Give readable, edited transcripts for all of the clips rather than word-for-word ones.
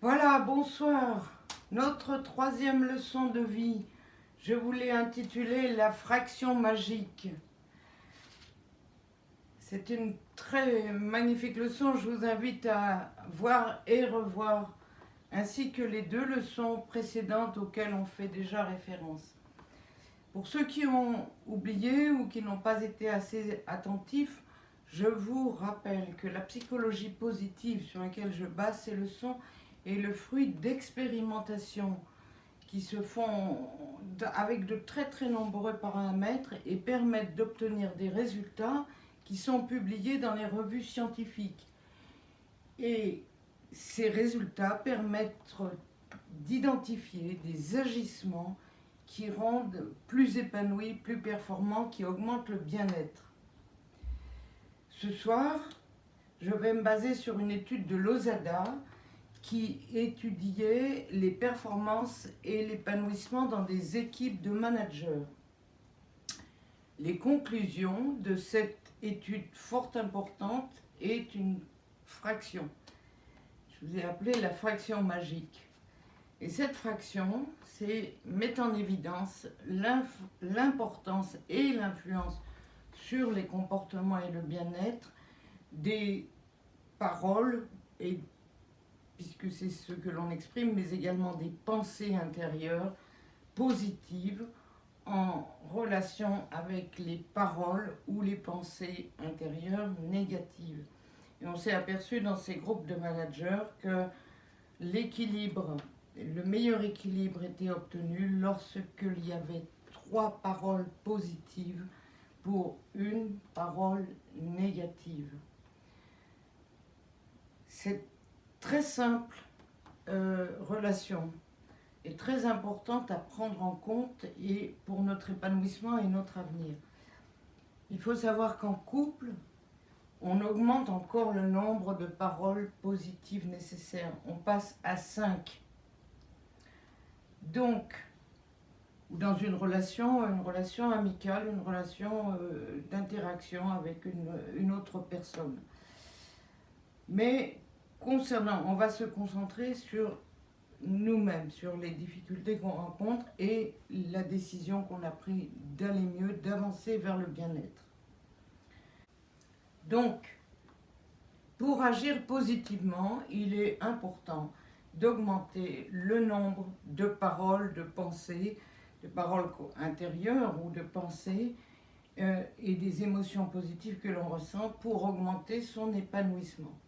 Voilà, bonsoir. Notre troisième leçon de vie, je voulais intituler la fraction magique. C'est une très magnifique leçon, je vous invite à voir et revoir, ainsi que les deux leçons précédentes auxquelles on fait déjà référence. Pour ceux qui ont oublié ou qui n'ont pas été assez attentifs, je vous rappelle que la psychologie positive sur laquelle je base ces leçons est le fruit d'expérimentations qui se font avec de très très nombreux paramètres et permettent d'obtenir des résultats qui sont publiés dans les revues scientifiques. Et ces résultats permettent d'identifier des agissements qui rendent plus épanouis, plus performants, qui augmentent le bien-être. Ce soir, je vais me baser sur une étude de Losada qui étudiait les performances et l'épanouissement dans des équipes de managers. Les conclusions de cette étude fort importante est une fraction. Je vous ai appelé la fraction magique. Et cette fraction, met en évidence l'importance et l'influence sur les comportements et le bien-être des paroles, et, puisque c'est ce que l'on exprime, mais également des pensées intérieures positives en relation avec les paroles ou les pensées intérieures négatives. Et on s'est aperçu dans ces groupes de managers que le meilleur équilibre était obtenu lorsqu'il y avait 3 paroles positives pour une parole négative. Cette très simple relation est très importante à prendre en compte et pour notre épanouissement et notre avenir. Il faut savoir qu'en couple, on augmente encore le nombre de paroles positives nécessaires. On passe à 5. Donc, dans une relation amicale, une relation d'interaction avec une autre personne. Mais on va se concentrer sur nous-mêmes, sur les difficultés qu'on rencontre et la décision qu'on a prise d'aller mieux, d'avancer vers le bien-être. Donc, pour agir positivement, il est important d'augmenter le nombre de paroles, de pensées, de paroles intérieures ou de pensées et des émotions positives que l'on ressent pour augmenter son épanouissement.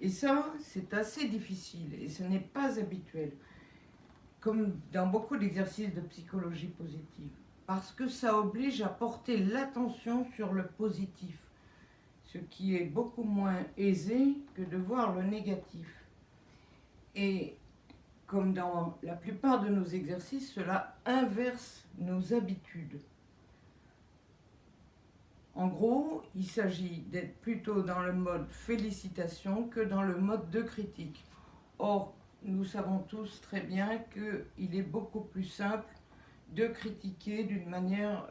Et ça, c'est assez difficile et ce n'est pas habituel, comme dans beaucoup d'exercices de psychologie positive, parce que ça oblige à porter l'attention sur le positif, ce qui est beaucoup moins aisé que de voir le négatif. Et comme dans la plupart de nos exercices, cela inverse nos habitudes. En gros, il s'agit d'être plutôt dans le mode félicitation que dans le mode de critique. Or, nous savons tous très bien qu'il est beaucoup plus simple de critiquer d'une manière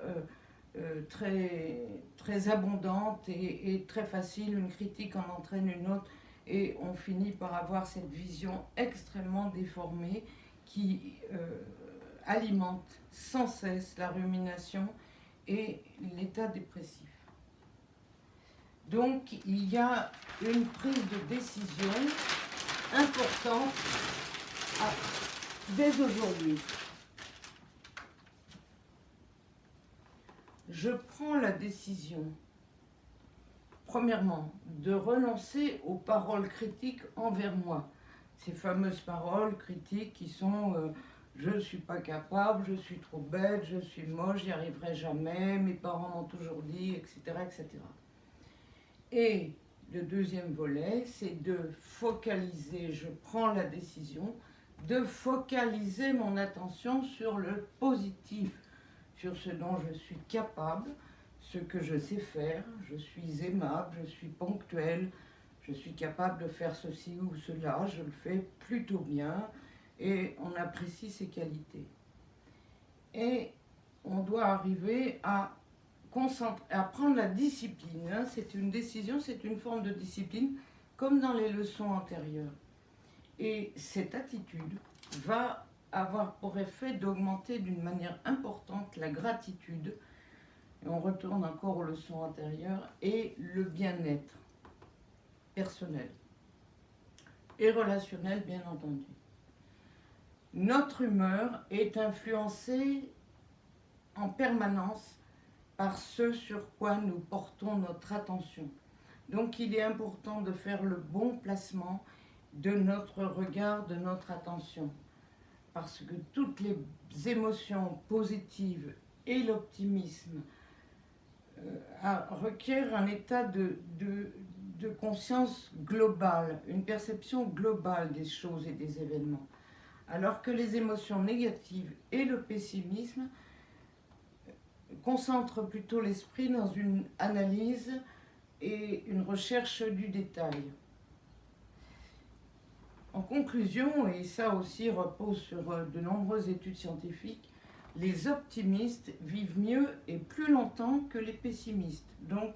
très abondante et très facile. Une critique en entraîne une autre et on finit par avoir cette vision extrêmement déformée qui alimente sans cesse la rumination et l'état dépressif. Donc, il y a une prise de décision importante dès aujourd'hui. Je prends la décision, premièrement, de renoncer aux paroles critiques envers moi. Ces fameuses paroles critiques qui sont je ne suis pas capable, je suis trop bête, je suis moche, j'y arriverai jamais, mes parents m'ont toujours dit, etc., etc. Et le deuxième volet, c'est de focaliser, je prends la décision de focaliser mon attention sur le positif, sur ce dont je suis capable, ce que je sais faire, je suis aimable, je suis ponctuel, je suis capable de faire ceci ou cela, je le fais plutôt bien et on apprécie ses qualités. Et on doit arriver à prendre la discipline, c'est une décision, c'est une forme de discipline, comme dans les leçons antérieures. Et cette attitude va avoir pour effet d'augmenter d'une manière importante la gratitude, et on retourne encore aux leçons antérieures, et le bien-être personnel et relationnel, bien entendu. Notre humeur est influencée en permanence par ce sur quoi nous portons notre attention. Donc il est important de faire le bon placement de notre regard, de notre attention. Parce que toutes les émotions positives et l'optimisme requièrent un état de conscience globale, une perception globale des choses et des événements. Alors que les émotions négatives et le pessimisme concentrent plutôt l'esprit dans une analyse et une recherche du détail. En conclusion, et ça aussi repose sur de nombreuses études scientifiques, les optimistes vivent mieux et plus longtemps que les pessimistes. Donc,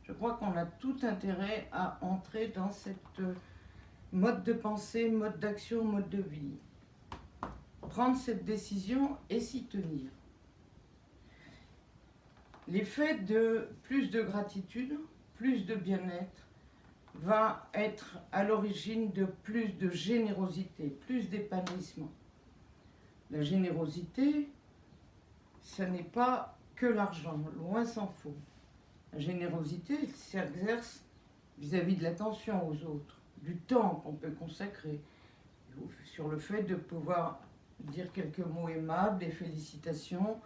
je crois qu'on a tout intérêt à entrer dans cette mode de pensée, mode d'action, mode de vie. Prendre cette décision et s'y tenir. L'effet de plus de gratitude, plus de bien-être, va être à l'origine de plus de générosité, plus d'épanouissement. La générosité, ce n'est pas que l'argent, loin s'en faut. La générosité s'exerce vis-à-vis de l'attention aux autres, du temps qu'on peut consacrer, sur le fait de pouvoir dire quelques mots aimables, des félicitations,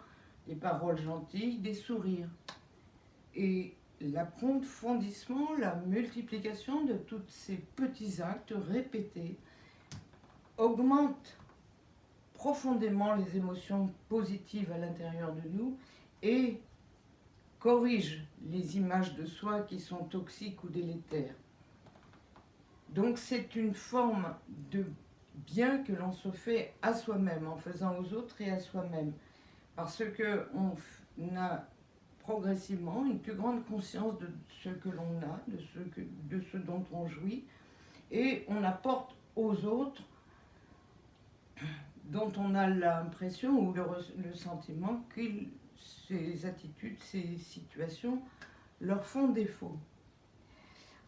des paroles gentilles, des sourires. Et l'approfondissement, la multiplication de tous ces petits actes répétés augmente profondément les émotions positives à l'intérieur de nous et corrige les images de soi qui sont toxiques ou délétères. Donc c'est une forme de bien que l'on se fait à soi-même, en faisant aux autres et à soi-même. Parce qu'on a progressivement une plus grande conscience de ce que l'on a, de ce dont on jouit, et on apporte aux autres dont on a l'impression ou le sentiment que ces attitudes, ces situations leur font défaut.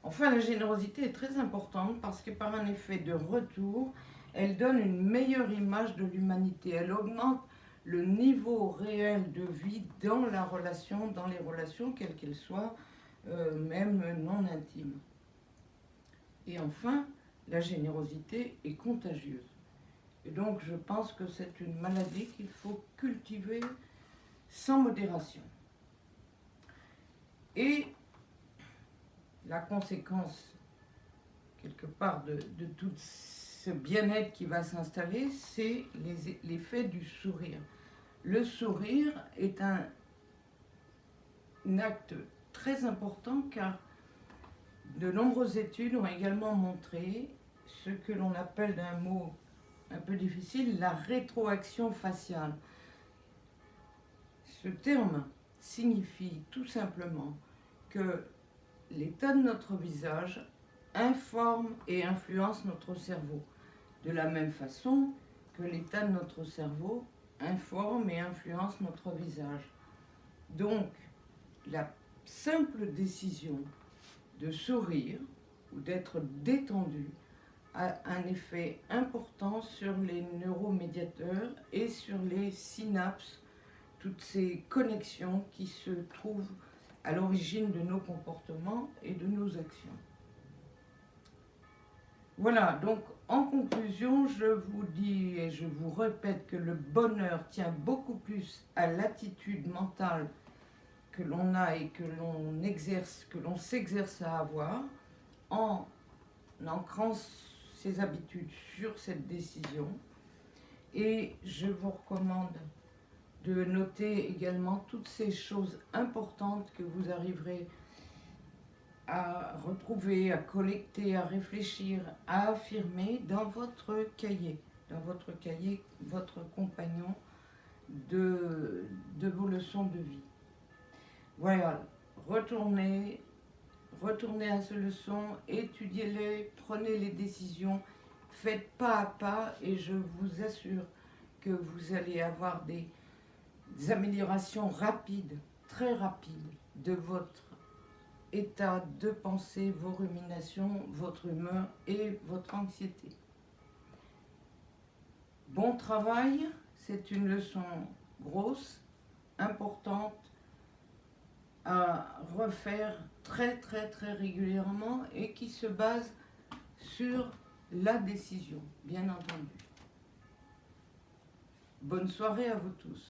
Enfin, la générosité est très importante parce que par un effet de retour, elle donne une meilleure image de l'humanité. Elle augmente le niveau réel de vie dans la relation, dans les relations, quelles qu'elles soient, même non intimes. Et enfin, la générosité est contagieuse. Et donc, je pense que c'est une maladie qu'il faut cultiver sans modération. Et la conséquence, quelque part, de tout ce bien-être qui va s'installer, c'est l'effet du sourire. Le sourire est un acte très important car de nombreuses études ont également montré ce que l'on appelle d'un mot un peu difficile, la rétroaction faciale. Ce terme signifie tout simplement que l'état de notre visage informe et influence notre cerveau, de la même façon que l'état de notre cerveau informe et influence notre visage. Donc, la simple décision de sourire ou d'être détendu a un effet important sur les neuromédiateurs et sur les synapses, toutes ces connexions qui se trouvent à l'origine de nos comportements et de nos actions. Voilà, donc en conclusion, je vous dis et je vous répète que le bonheur tient beaucoup plus à l'attitude mentale que l'on a et que l'on exerce, que l'on s'exerce à avoir, en ancrant ses habitudes sur cette décision. Et je vous recommande de noter également toutes ces choses importantes que vous arriverez à retrouver, à collecter, à réfléchir, à affirmer dans votre cahier, votre compagnon de vos leçons de vie. Voilà, retournez à ces leçons, étudiez-les, prenez les décisions, Faites pas à pas et je vous assure que vous allez avoir des améliorations rapides, très rapides, de votre état de pensée, vos ruminations, votre humeur et votre anxiété. Bon travail, c'est une leçon grosse, importante, à refaire très régulièrement et qui se base sur la décision, bien entendu. Bonne soirée à vous tous.